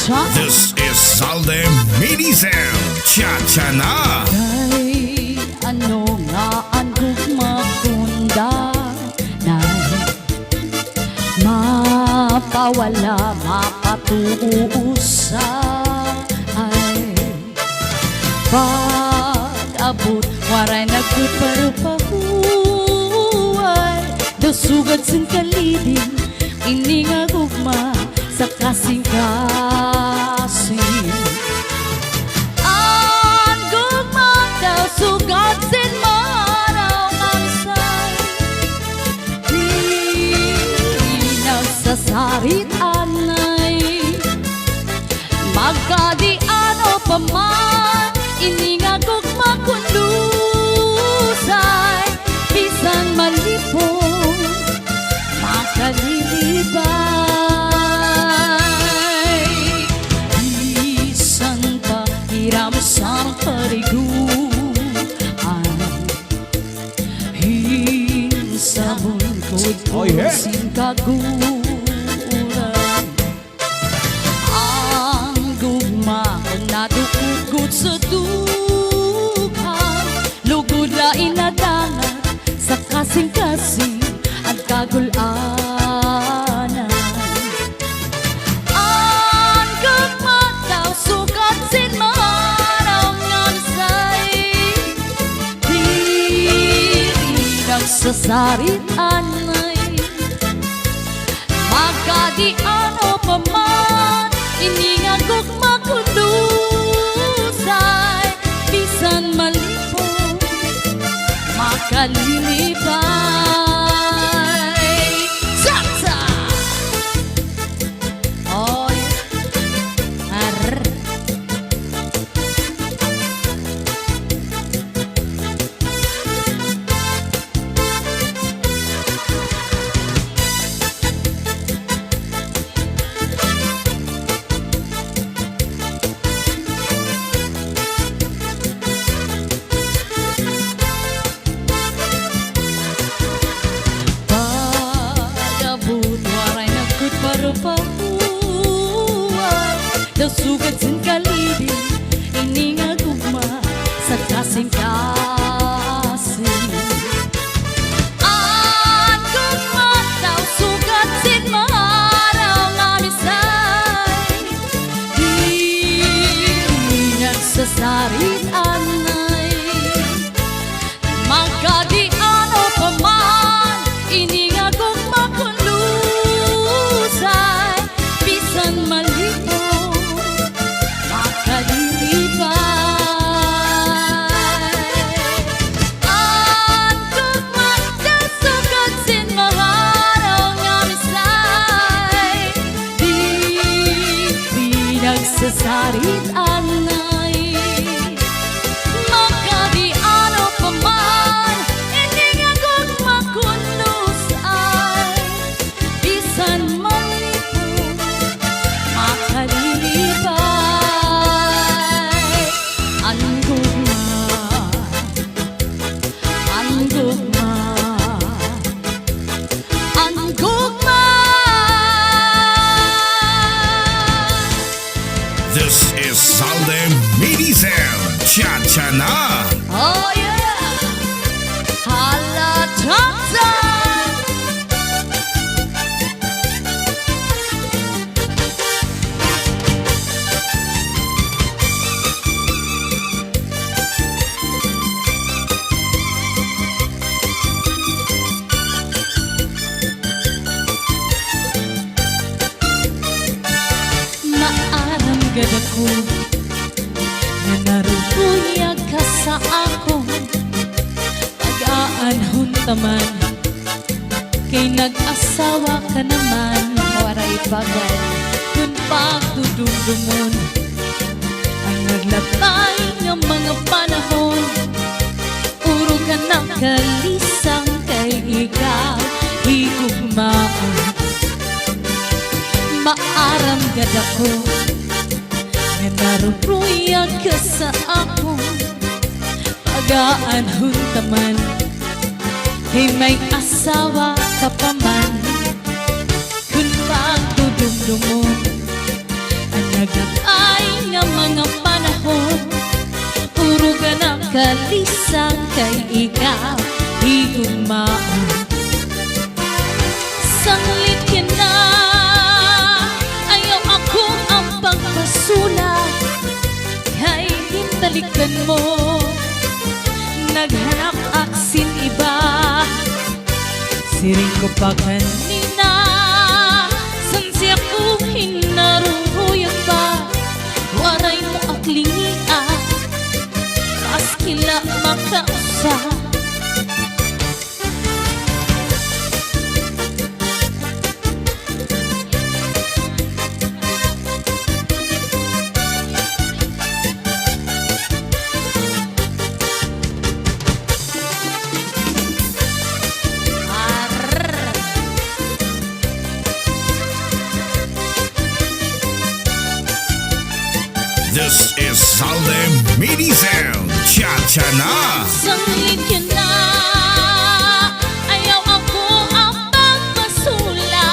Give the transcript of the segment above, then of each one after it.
This is Salde Medizem Cha-cha na. Kay ano nga ang gugmakunda Nay mapawala mapatuusay pag-abot waray nagparupahuay dasugad sin kalidin ini nga gugma sa kasing-kasing ang gugma daw sugad sin maraw mangsay di nagsasarit anay magkadiano pa man ini nga gugma kundusay bisan malipong makalilibay bisan pahiram sa pariguan hinsabon ko'y kusin kagulan ang gugma kung nadukugot sa dughan lugod lain na dangat sa kasing-kasing at kagulanan ang gugma daw sukat sin maraw ngansay di nagsasarit anay magkadiano pa man ini nga gugma kundusay bisan malipong makalilibay Cha-cha! Oh yeah. Arr. Pag-abot waray nagkutparupahuay dasugad sin kalidin ini nga gugma sa kasing-kasing ang gugma daw sugat sin maraw ngamisay di nagsasarit anay magkadiano pa man ini nga gugma kundusay bisan malipong makalilibay ang gugma daw sugat sin maharaw ngamisay di nagsasarit anay magkadiano pa man ini nga gugma kundusay bisan malipong makalilibay ang gugma ang gugma ang gugma This is Salde Medizem Cha-cha na. oh yeah hala Cha-cha! Maaram gad ako na narupuyag ka sa ako pag-aanhon taman kay nag-asawa ka naman waray bagay kun pagdudumdumon ang naglatay ng mga panahon uro ka ng kalisang kay ikaw higugmaan maaram gad ako na narupuyag ka sa ako pag-aanhon taman kay may asawa ka pa man kun pagdudumdumon ang nagakay nga mga panahon, puro ganang kalisang kay ikaw higumaan. Sanglit ka na, ayaw ako ang pagpasulat, kay hintalikan mo, naghanap aksin iba. Siring ko pa kanina, san siya ko hinaruruyang ba, waray mo aklingia, maskila makausa. This is Salde Medizel Cha-Cha Na. Sanglit ka na, ayaw ako ang pagpasula,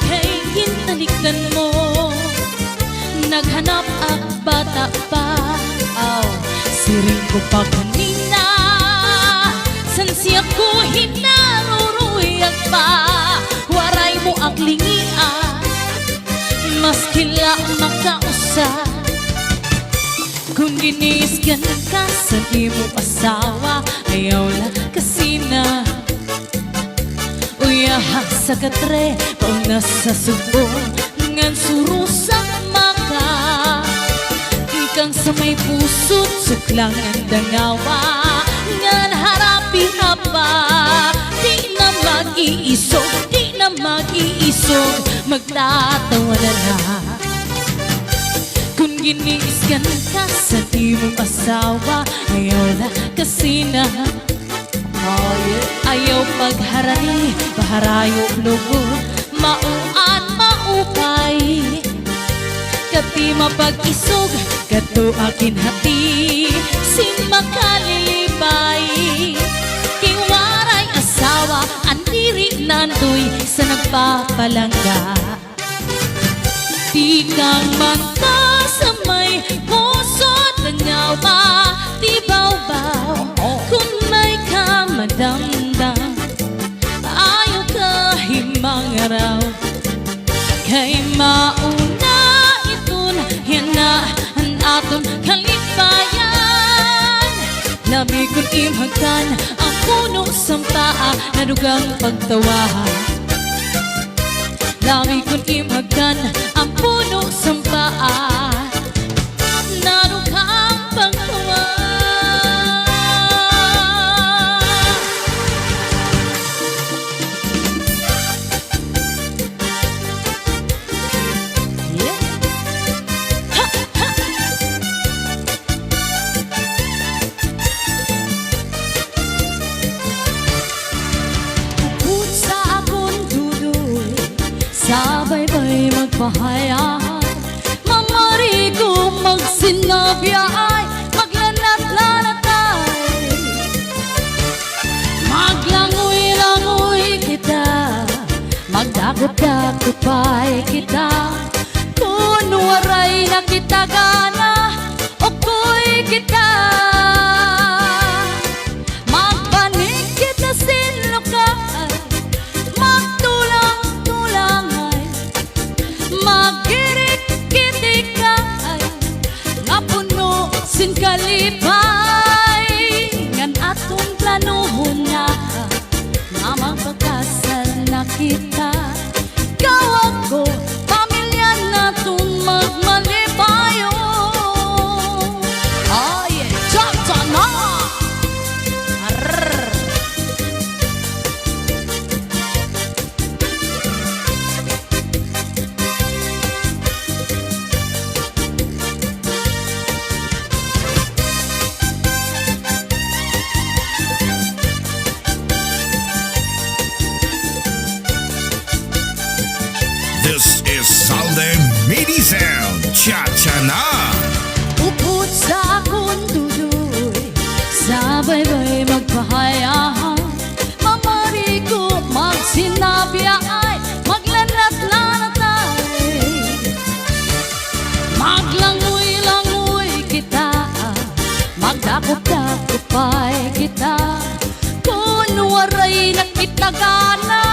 kay hintalikan mo, naghanap ang bata pa. Siring ko pa kanina, san siya ko hinaruruyag pa, waray mo ang lingia, maskila makausa. Kung ginisgan ka sa di mo asawa, ayaw lang kasi na uyahang sa katre, pauna sa subong ngan surusak maka. Ikang sa may pusot, suklang ang dangawa, ngan harapi hapa. Di na mag-iisog, di na mag-iisog, magtatawa na lang. Kung ginisgan ka sa di mong asawa, ayaw na kasi na ayaw pagharani, paharayo lugo, mauan maupay. Kati mapag-isog, kato akin hati, sin makalilibay. Kiwaray asawa, andiri nandoy sa nagpapalangga. Di kang manta sa may puso dangawa, di baw-baw kung may kamadamdam, ayaw ka himangaraw, kay mauna itun hina ang aton kalipayan. Labi kong imhagan ang puno sa paa, nadugang pagtawa. Labi kong imhagan ang puno sa paa, nadugang pagtawa. Yeah. Ha, ha. Bukod sa akong dudoy, sabay-bay magpahayahan, mamari ko magsinabya ay maglanat-lanatay. Maglangoy-langoy kita, magdakot-dakopay kita, kung waray na kita gana, okoy kita. Magbanig kita sinlokay, magtulang-tulangay, magirik-kitikay, nga puno sin kalipay. Ngan atong planuhon na nga magpagkasal na kita, gawag ko pamilya naton magmalipayo. Ay, cha-cha na! Arrrr. This is Salde Medizel Cha-Cha Na. Upot sa akong dudoy, sabay-bay magpahayahan, mamari ko magsinabya ay maglanat-lanatay. sagana